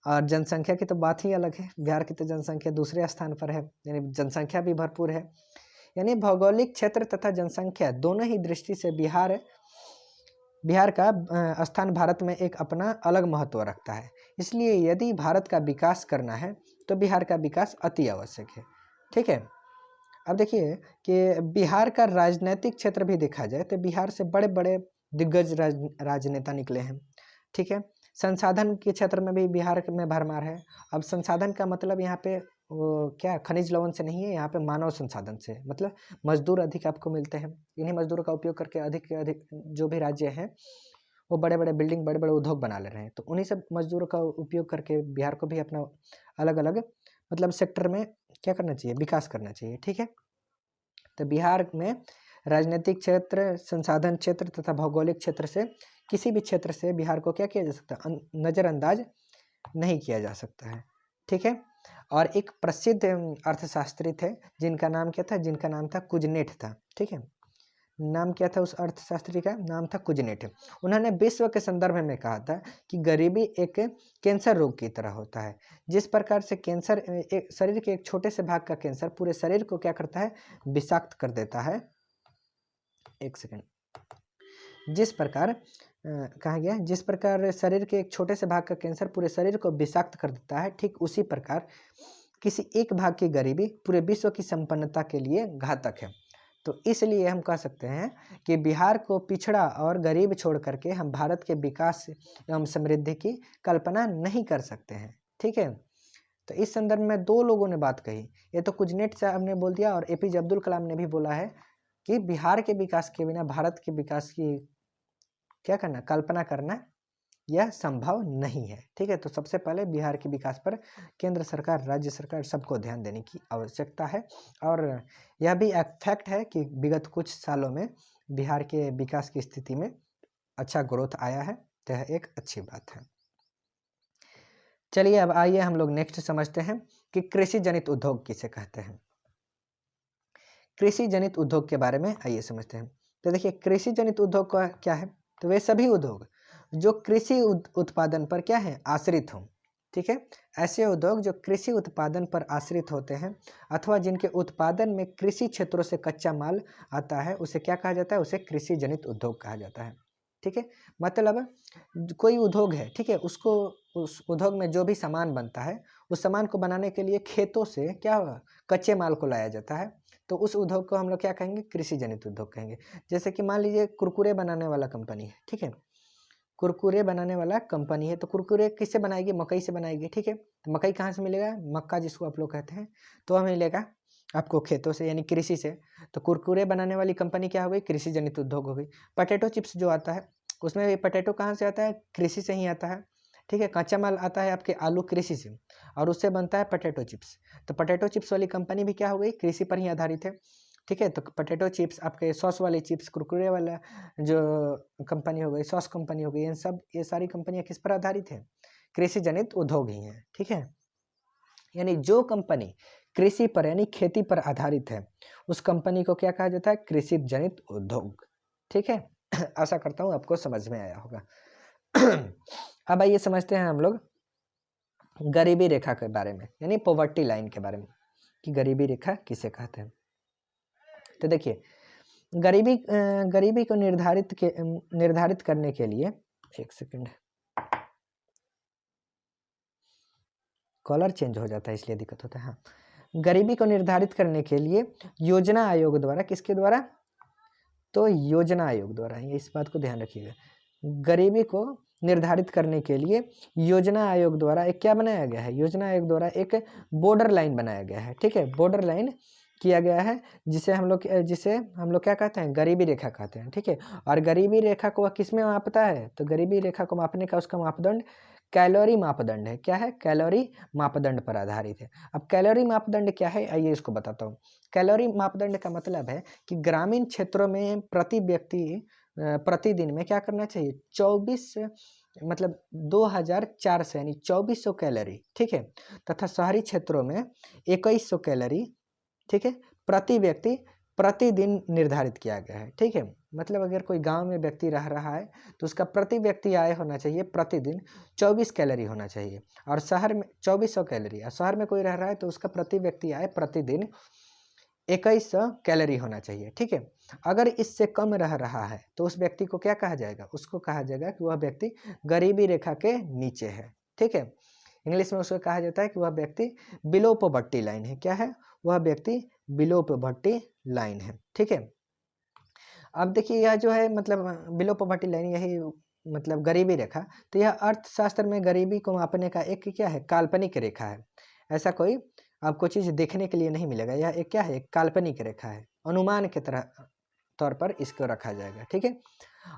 Speaker 1: और जनसंख्या की तो बात ही अलग है, बिहार की तो जनसंख्या दूसरे स्थान पर है, यानी जनसंख्या भी भरपूर है। यानी भौगोलिक क्षेत्र तथा जनसंख्या दोनों ही दृष्टि से बिहार का स्थान भारत में एक अपना अलग महत्व रखता है। इसलिए यदि भारत का विकास करना है तो बिहार का विकास अति आवश्यक है, ठीक है। अब देखिए कि बिहार का राजनीतिक क्षेत्र भी देखा जाए तो बिहार से बड़े बड़े दिग्गज राजनेता निकले हैं, ठीक है। संसाधन के क्षेत्र में भी बिहार में भरमार है। अब संसाधन का मतलब यहाँ पे वो क्या खनिज लवण से नहीं है, यहाँ पे मानव संसाधन से, मतलब मजदूर अधिक आपको मिलते हैं। इन्हीं मजदूरों का उपयोग करके अधिक अधिक जो भी राज्य हैं वो बड़े बड़े बिल्डिंग, बड़े बड़े उद्योग बना ले रहे हैं। तो उन्हीं सब मजदूरों का उपयोग करके बिहार को भी अपना अलग अलग मतलब सेक्टर में क्या करना चाहिए, विकास करना चाहिए, ठीक है। तो बिहार में राजनीतिक क्षेत्र, संसाधन क्षेत्र तथा भौगोलिक क्षेत्र से किसी भी क्षेत्र से बिहार को क्या किया जा सकता है, नज़रअंदाज नहीं किया जा सकता है, ठीक है। और एक प्रसिद्ध अर्थशास्त्री थे जिनका नाम क्या था, जिनका नाम था कुजनेट था, ठीक है। नाम क्या था उस अर्थशास्त्री का, नाम था कुजनेट। उन्होंने विश्व के संदर्भ में कहा था कि गरीबी एक कैंसर रोग की तरह होता है। जिस प्रकार से कैंसर शरीर के एक छोटे से भाग का कैंसर पूरे शरीर को क्या करता है, विषाक्त कर देता है। एक सेकंड, जिस प्रकार कहा गया, जिस प्रकार शरीर के एक छोटे से भाग का कैंसर पूरे शरीर को विषाक्त कर देता है, ठीक उसी प्रकार किसी एक भाग की गरीबी पूरे विश्व की संपन्नता के लिए घातक है। तो इसलिए हम कह सकते हैं कि बिहार को पिछड़ा और गरीब छोड़ करके हम भारत के विकास एवं समृद्धि की कल्पना नहीं कर सकते हैं। ठीक है, तो इस संदर्भ में दो लोगों ने बात कही, ये तो कुजनेट साहब ने बोल दिया और एपीजे अब्दुल कलाम ने भी बोला है कि बिहार के विकास के बिना भारत के विकास की क्या करना, कल्पना करना यह संभव नहीं है। ठीक है, तो सबसे पहले बिहार के विकास पर केंद्र सरकार, राज्य सरकार सबको ध्यान देने की आवश्यकता है। और यह भी एक फैक्ट है कि विगत कुछ सालों में बिहार के विकास की स्थिति में अच्छा ग्रोथ आया है, तो यह एक अच्छी बात है। चलिए अब आइए हम लोग नेक्स्ट समझते हैं कि कृषि जनित उद्योग किसे कहते हैं। कृषि जनित उद्योग के बारे में आइए समझते हैं। तो देखिए, कृषि जनित उद्योग का क्या है, तो वे सभी उद्योग जो कृषि उत्पादन पर क्या है, आश्रित हों। ठीक है, ऐसे उद्योग जो कृषि उत्पादन पर आश्रित होते हैं अथवा जिनके उत्पादन में कृषि क्षेत्रों से कच्चा माल आता है, उसे क्या कहा जाता है, उसे कृषि जनित उद्योग कहा जाता है। ठीक है, मतलब कोई उद्योग है, ठीक है, उसको उस उद्योग में जो भी सामान बनता है, उस सामान को बनाने के लिए खेतों से क्या कच्चे माल को लाया जाता है, तो उस उद्योग को हम लोग क्या कहेंगे, कृषि जनित उद्योग कहेंगे। जैसे कि मान लीजिए कुरकुरे बनाने वाला कंपनी है, ठीक है, कुरकुरे बनाने वाला कंपनी है, तो कुरकुरे किससे बनाएगी, मकई से बनाएगी। ठीक है, तो मकई कहाँ से मिलेगा, मक्का जिसको आप लोग कहते हैं, तो हमें मिलेगा आपको खेतों से, यानी कृषि से। तो कुरकुरे बनाने वाली कंपनी क्या हो गई, कृषि जनित उद्योग हो गई। पोटैटो चिप्स जो आता है, उसमें भी पोटैटो कहाँ से आता है, कृषि से ही आता है। ठीक है, कच्चा माल आता है आपके आलू कृषि से, और उससे बनता है पोटैटो चिप्स। तो पोटैटो चिप्स वाली कंपनी भी क्या हो गई, कृषि पर ही आधारित है। ठीक है, तो पोटैटो चिप्स, आपके सॉस वाले चिप्स, कुरकुरे वाला जो कंपनी हो गई, सॉस कंपनी हो गई, ये सारी कंपनियां किस पर आधारित है, कृषि जनित उद्योग ही हैं। ठीक है, यानी जो कंपनी कृषि पर यानी खेती पर आधारित है, उस कंपनी को क्या कहा जाता है, कृषि जनित उद्योग। ठीक है, आशा करता हूँ आपको समझ में आया होगा। अब आइए समझते हैं हम लोग गरीबी रेखा के बारे में, यानी पॉवर्टी लाइन के बारे में, कि गरीबी रेखा किसे कहते हैं। तो देखिए, गरीबी को निर्धारित करने के लिए, एक सेकंड, कॉलर चेंज हो जाता है इसलिए दिक्कत होता है। हाँ, गरीबी को निर्धारित करने के लिए योजना आयोग द्वारा, किसके द्वारा, तो योजना आयोग द्वारा, ये इस बात को ध्यान रखिएगा, गरीबी को निर्धारित करने के लिए योजना आयोग द्वारा एक क्या बनाया गया है, योजना आयोग द्वारा एक बॉर्डर लाइन बनाया गया है। ठीक है, बॉर्डर लाइन किया गया है, जिसे हम लोग क्या कहते हैं, गरीबी रेखा कहते हैं। ठीक है, और गरीबी रेखा को वह किस में मापता है, तो गरीबी रेखा को मापने का उसका मापदंड कैलोरी मापदंड है। क्या है, कैलोरी मापदंड पर आधारित है। अब कैलोरी मापदंड क्या है, आइए इसको बताता हूँ। कैलोरी मापदंड का मतलब है कि ग्रामीण क्षेत्रों में प्रति व्यक्ति प्रतिदिन में क्या करना चाहिए, 24 मतलब 2400 यानी 2400 कैलोरी। ठीक है, तथा शहरी क्षेत्रों में 2100 कैलोरी, ठीक है, प्रति व्यक्ति प्रतिदिन निर्धारित किया गया है। ठीक है, मतलब अगर कोई गांव में व्यक्ति रह रहा है तो उसका प्रति व्यक्ति आय होना चाहिए प्रतिदिन 24 कैलोरी होना चाहिए, और शहर में 2400 कैलोरी, और शहर में कोई रह रहा है तो उसका प्रति व्यक्ति आय प्रतिदिन 2100 कैलोरी होना चाहिए। ठीक है, अगर इससे कम रह रहा है तो उस व्यक्ति को क्या कहा जाएगा, उसको कहा जाएगा कि वह व्यक्ति गरीबी रेखा के नीचे है। ठीक है, इंग्लिश में उसको कहा जाता है कि वह व्यक्ति बिलो पॉवर्टी लाइन है। क्या है, वह व्यक्ति बिलो पॉवर्टी लाइन है। ठीक है, अब देखिए यह जो है मतलब बिलो पॉवर्टी लाइन, यही मतलब गरीबी रेखा, तो यह अर्थशास्त्र में गरीबी को मापने का एक क्या है, काल्पनिक रेखा है। ऐसा कोई आपको चीज़ देखने के लिए नहीं मिलेगा, यह एक क्या है, एक काल्पनिक रेखा है, अनुमान के तरह तौर पर इसको रखा जाएगा। ठीक है,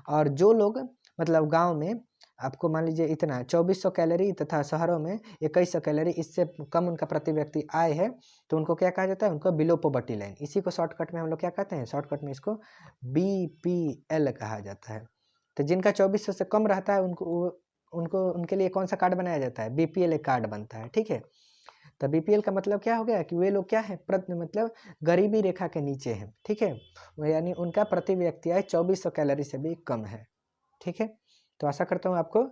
Speaker 1: और जो लोग मतलब गांव में आपको मान लीजिए इतना 2400 कैलोरी तथा शहरों में 2100 कैलोरी, इससे कम उनका प्रति व्यक्ति आय है, तो उनको क्या कहा जाता है, उनको बिलो पॉवर्टी लाइन। इसी को शॉर्टकट में हम लोग क्या कहते हैं, शॉर्टकट में इसको BPL कहा जाता है। तो जिनका 2400 से कम रहता है उनको उनके लिए कौन सा कार्ड बनाया जाता है, BPL एक कार्ड बनता है। ठीक है, तो BPL का मतलब क्या हो गया कि वे लोग क्या है, मतलब गरीबी रेखा के नीचे हैं। ठीक है, यानी उनका प्रति व्यक्ति आय 2400 कैलोरी से भी कम है। ठीक है, तो आशा करता हूँ आपको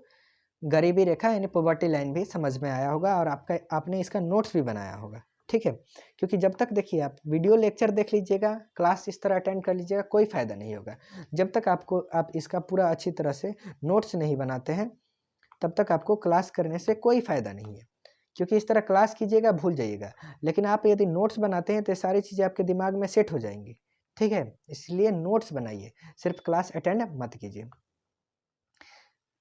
Speaker 1: गरीबी रेखा यानी पॉवर्टी लाइन भी समझ में आया होगा, और आपने इसका नोट्स भी बनाया होगा। ठीक है, क्योंकि जब तक देखिए आप वीडियो लेक्चर देख लीजिएगा, क्लास इस तरह अटेंड कर लीजिएगा, कोई फ़ायदा नहीं होगा। जब तक आप इसका पूरा अच्छी तरह से नोट्स नहीं बनाते हैं, तब तक आपको क्लास करने से कोई फ़ायदा नहीं है। क्योंकि इस तरह क्लास कीजिएगा भूल जाइएगा, लेकिन आप यदि नोट्स बनाते हैं तो सारी चीज़ें आपके दिमाग में सेट हो जाएंगी। ठीक है, इसलिए नोट्स बनाइए, सिर्फ क्लास अटेंड मत कीजिए।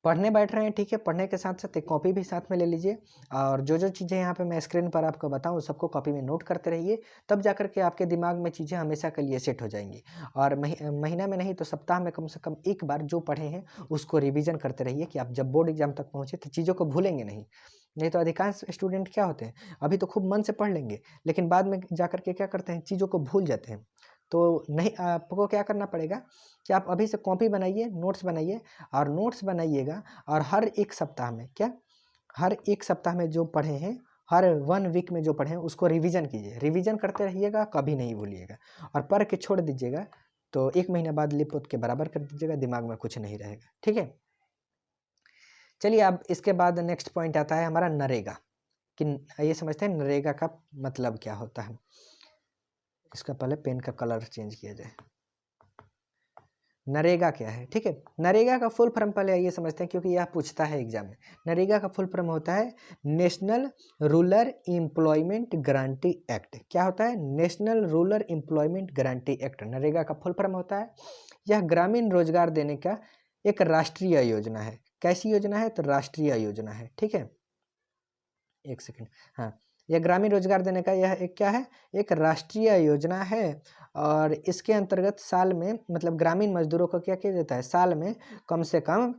Speaker 1: पढ़ने बैठ रहे हैं, ठीक है, पढ़ने के साथ साथ एक कॉपी भी साथ में ले लीजिए, और जो जो चीज़ें यहाँ पे मैं स्क्रीन पर आपको बताऊँ सबको कॉपी में नोट करते रहिए, तब जा कर के आपके दिमाग में चीज़ें हमेशा के लिए सेट हो जाएंगी। और महीना में नहीं तो सप्ताह में कम से कम एक बार जो पढ़े हैं उसको रिविज़न करते रहिए, कि आप जब बोर्ड एग्जाम तक पहुँचे तो चीज़ों को भूलेंगे नहीं। नहीं तो अधिकांश स्टूडेंट क्या होते हैं, अभी तो खूब मन से पढ़ लेंगे, लेकिन बाद में जा कर के क्या करते हैं, चीज़ों को भूल जाते हैं। तो नहीं, आपको क्या करना पड़ेगा कि आप अभी से कॉपी बनाइए, नोट्स बनाइए, और नोट्स बनाइएगा, और हर एक सप्ताह में क्या, हर एक सप्ताह में जो पढ़े हैं, हर 1 वीक में जो पढ़े हैं उसको रिवीजन कीजिए, रिवीजन करते रहिएगा, कभी नहीं भूलिएगा। और पढ़ के छोड़ दीजिएगा तो 1 महीना बाद लिप-पोत के बराबर कर दीजिएगा, दिमाग में कुछ नहीं रहेगा, ठीक है। चलिए, अब इसके बाद नेक्स्ट पॉइंट आता है हमारा नरेगा, कि ये समझते हैं नरेगा का मतलब क्या होता है। इसका पहले पेन का कलर चेंज किया जाए। नरेगा क्या है, ठीक है। नरेगा का फुल फॉर्म पहले ये समझते हैं, क्योंकि यह पूछता है एग्जाम में। नरेगा का फुल फॉर्म होता है national rural employment guarantee act. क्या होता है, national rural employment guarantee act, NREGA का फुल फॉर्म होता है। यह ग्रामीण रोजगार देने का एक राष्ट्रीय योजना है। कैसी योजना है, तो राष्ट्रीय योजना है, ठीक है। एक सेकेंड, हाँ, यह ग्रामीण रोजगार देने का यह एक क्या है, एक राष्ट्रीय योजना है। और इसके अंतर्गत साल में, मतलब ग्रामीण मजदूरों को क्या किया जाता है, साल में कम से कम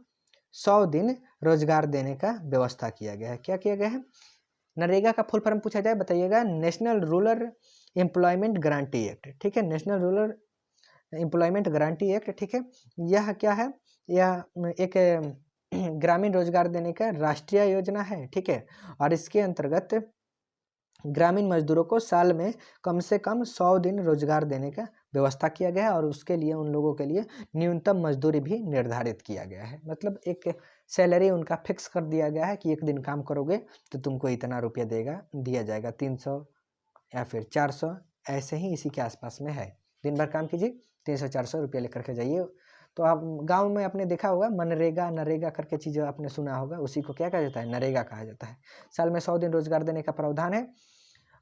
Speaker 1: 100 दिन रोजगार देने का व्यवस्था किया गया है। क्या किया गया है, नरेगा का फुल फॉर्म पूछा जाए, बताइएगा, national rural employment guarantee act, ठीक है, national rural employment guarantee act, ठीक है। यह क्या है, यह एक ग्रामीण रोजगार देने का राष्ट्रीय योजना है, ठीक है। और इसके अंतर्गत ग्रामीण मजदूरों को साल में कम से कम 100 दिन रोजगार देने का व्यवस्था किया गया है, और उसके लिए उन लोगों के लिए न्यूनतम मजदूरी भी निर्धारित किया गया है। मतलब एक सैलरी उनका फिक्स कर दिया गया है कि एक दिन काम करोगे तो तुमको इतना रुपया दिया जाएगा, 300 या फिर 400, ऐसे ही इसी के आसपास में है। दिन भर काम कीजिए, 300-400 रुपया लेकर के जाइए। तो आप गांव में आपने देखा होगा, मनरेगा नरेगा करके चीज़ें आपने सुना होगा, उसी को क्या कहा जाता है, नरेगा कहा जाता है। साल में 100 दिन रोजगार देने का प्रावधान है,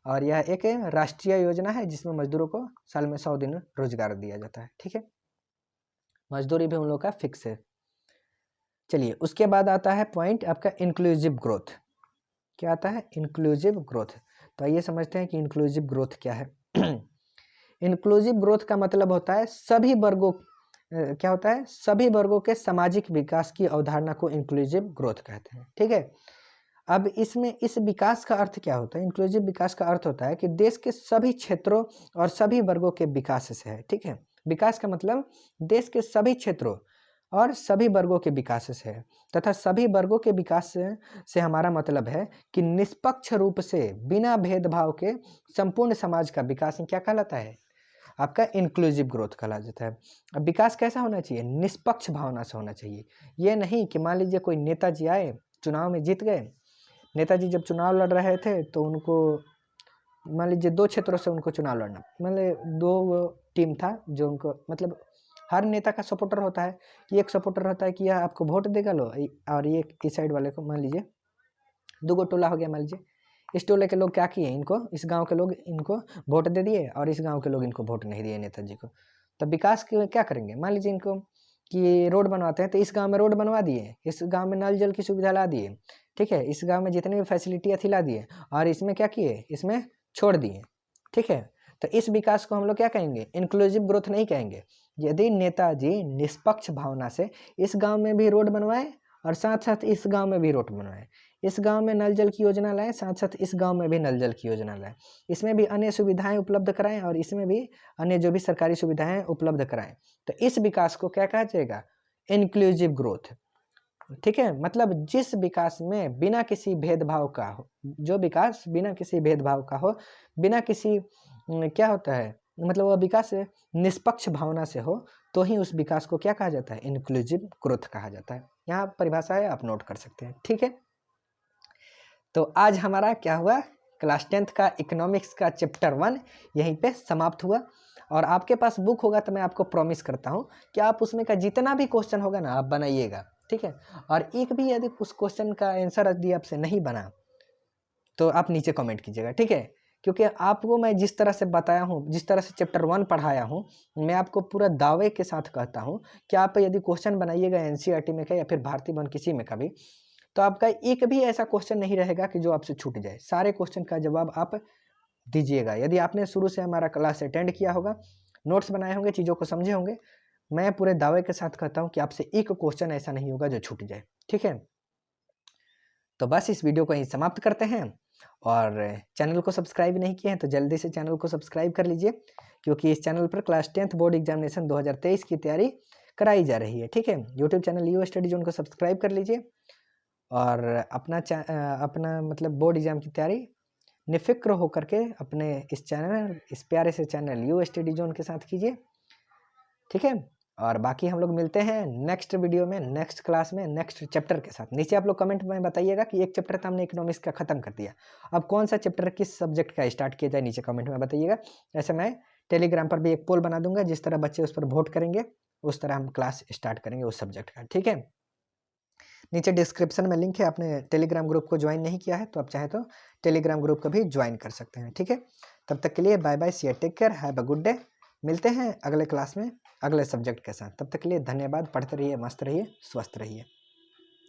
Speaker 1: और यह एक राष्ट्रीय योजना है जिसमें मजदूरों को साल में 100 दिन रोजगार दिया जाता है, ठीक है। मजदूरी भी उन लोगों का फिक्स है। चलिए, उसके बाद आता है पॉइंट आपका इंक्लूसिव ग्रोथ। क्या आता है, इंक्लूसिव ग्रोथ। तो आइए समझते हैं कि इंक्लूसिव ग्रोथ क्या है। इंक्लूसिव ग्रोथ का मतलब होता है सभी वर्गों, क्या होता है, सभी वर्गों के सामाजिक विकास की अवधारणा को इंक्लूसिव ग्रोथ कहते हैं, ठीक है। अब इसमें इस विकास का अर्थ क्या होता है, इंक्लूसिव विकास का अर्थ होता है कि देश के सभी क्षेत्रों और सभी वर्गों के विकास से है, ठीक है। विकास का मतलब देश के सभी क्षेत्रों और सभी वर्गों के विकास से है, तथा सभी वर्गों के विकास से हमारा मतलब है कि निष्पक्ष रूप से बिना भेदभाव के संपूर्ण समाज का विकास क्या कहलाता है, आपका इंक्लूसिव ग्रोथ कहला जाता है। अब विकास कैसा होना चाहिए, निष्पक्ष भावना से होना चाहिए। ये नहीं कि मान लीजिए कोई नेताजी आए, चुनाव में जीत गए, नेताजी जब चुनाव लड़ रहे थे तो उनको, मान लीजिए 2 क्षेत्रों से उनको चुनाव लड़ना, मतलब 2 टीम था जो उनको, मतलब हर नेता का सपोर्टर होता है कि एक सपोर्टर होता है कि यह आपको वोट देगा लो, और ये इस साइड वाले को, मान लीजिए 2 टोला हो गया, मान लीजिए इस टोले के लोग क्या किए, इनको, इस गांव के लोग इनको वोट दे दिए, और इस गांव के लोग इनको वोट नहीं दिए नेताजी को। तब विकास के लिए क्या करेंगे, मान लीजिए इनको कि रोड बनवाते हैं, तो इस गांव में रोड बनवा दिए, इस गांव में नल जल की सुविधा ला दिए, ठीक है, इस गांव में जितनी भी फैसिलिटी थी ला दिए, और इसमें क्या किए, इसमें छोड़ दिए, ठीक है। तो इस विकास को हम लोग क्या कहेंगे, इंक्लूसिव ग्रोथ नहीं कहेंगे। यदि नेताजी निष्पक्ष भावना से इस गांव में भी रोड बनवाए और साथ साथ इस गांव में भी रोड बनवाए, इस गांव में नल जल की योजना लाएं, साथ साथ इस गांव में भी नल जल की योजना लाएं, इसमें भी अन्य सुविधाएं उपलब्ध कराएं और इसमें भी अन्य जो भी सरकारी सुविधाएं उपलब्ध कराएं, तो इस विकास को क्या कहा जाएगा, इंक्लूसिव ग्रोथ, ठीक है। मतलब जिस विकास में बिना किसी भेदभाव का हो, जो विकास बिना किसी भेदभाव का हो, बिना किसी क्या होता है, मतलब वह विकास निष्पक्ष भावना से हो, तो ही उस विकास को क्या कहा जाता है, इंक्लूसिव ग्रोथ कहा जाता है। यहाँ परिभाषा है, आप नोट कर सकते हैं, ठीक है। तो आज हमारा क्या हुआ, क्लास 10th का इकोनॉमिक्स का चैप्टर 1 यहीं पे समाप्त हुआ। और आपके पास बुक होगा तो मैं आपको प्रॉमिस करता हूँ कि आप उसमें का जितना भी क्वेश्चन होगा ना, आप बनाइएगा, ठीक है। और एक भी यदि उस क्वेश्चन का आंसर यदि आपसे नहीं बना तो आप नीचे कमेंट कीजिएगा, ठीक है, क्योंकि आपको मैं जिस तरह से बताया हूँ, जिस तरह से चैप्टर 1 पढ़ाया हूँ, मैं आपको पूरा दावे के साथ कहता हूँ कि आप यदि क्वेश्चन बनाइएगा एनसीईआरटी में का या फिर भारतीय वन किसी में का भी, तो आपका एक भी ऐसा क्वेश्चन नहीं रहेगा कि जो आपसे छूट जाए। सारे क्वेश्चन का जवाब आप दीजिएगा। यदि आपने शुरू से हमारा क्लास अटेंड किया होगा, नोट्स बनाए होंगे, चीज़ों को समझे होंगे, मैं पूरे दावे के साथ कहता हूँ कि आपसे एक क्वेश्चन ऐसा नहीं होगा जो छूट जाए। ठीक है, तो बस इस वीडियो को यहीं समाप्त करते हैं। और चैनल को सब्सक्राइब नहीं किए हैं तो जल्दी से चैनल को सब्सक्राइब कर लीजिए, क्योंकि इस चैनल पर क्लास 10th बोर्ड एग्जामिनेशन 2023 की तैयारी कराई जा रही है। ठीक है, YouTube channel you study zone को सब्सक्राइब कर लीजिए और अपना मतलब बोर्ड एग्जाम की तैयारी निफ़िक्र होकर के अपने इस प्यारे से चैनल यू स्टडी जोन के साथ कीजिए। ठीक है, और बाकी हम लोग मिलते हैं नेक्स्ट वीडियो में, नेक्स्ट क्लास में, नेक्स्ट चैप्टर के साथ। नीचे आप लोग कमेंट में बताइएगा कि एक चैप्टर तो हमने इकोनॉमिक्स का खत्म कर दिया, अब कौन सा चैप्टर किस सब्जेक्ट का स्टार्ट किया जाए, नीचे कमेंट में बताइएगा। ऐसे मैं टेलीग्राम पर भी एक पोल बना दूंगा, जिस तरह बच्चे उस पर वोट करेंगे उस तरह हम क्लास स्टार्ट करेंगे उस सब्जेक्ट का। ठीक है, नीचे डिस्क्रिप्शन में लिंक है, आपने टेलीग्राम ग्रुप को ज्वाइन नहीं किया है तो आप चाहे तो टेलीग्राम ग्रुप को भी ज्वाइन कर सकते हैं। ठीक है, तब तक के लिए bye bye, see take care, have a good day. मिलते हैं अगले क्लास में अगले सब्जेक्ट के साथ। तब तक के लिए धन्यवाद। पढ़ते रहिए, मस्त रहिए, स्वस्थ रहिए।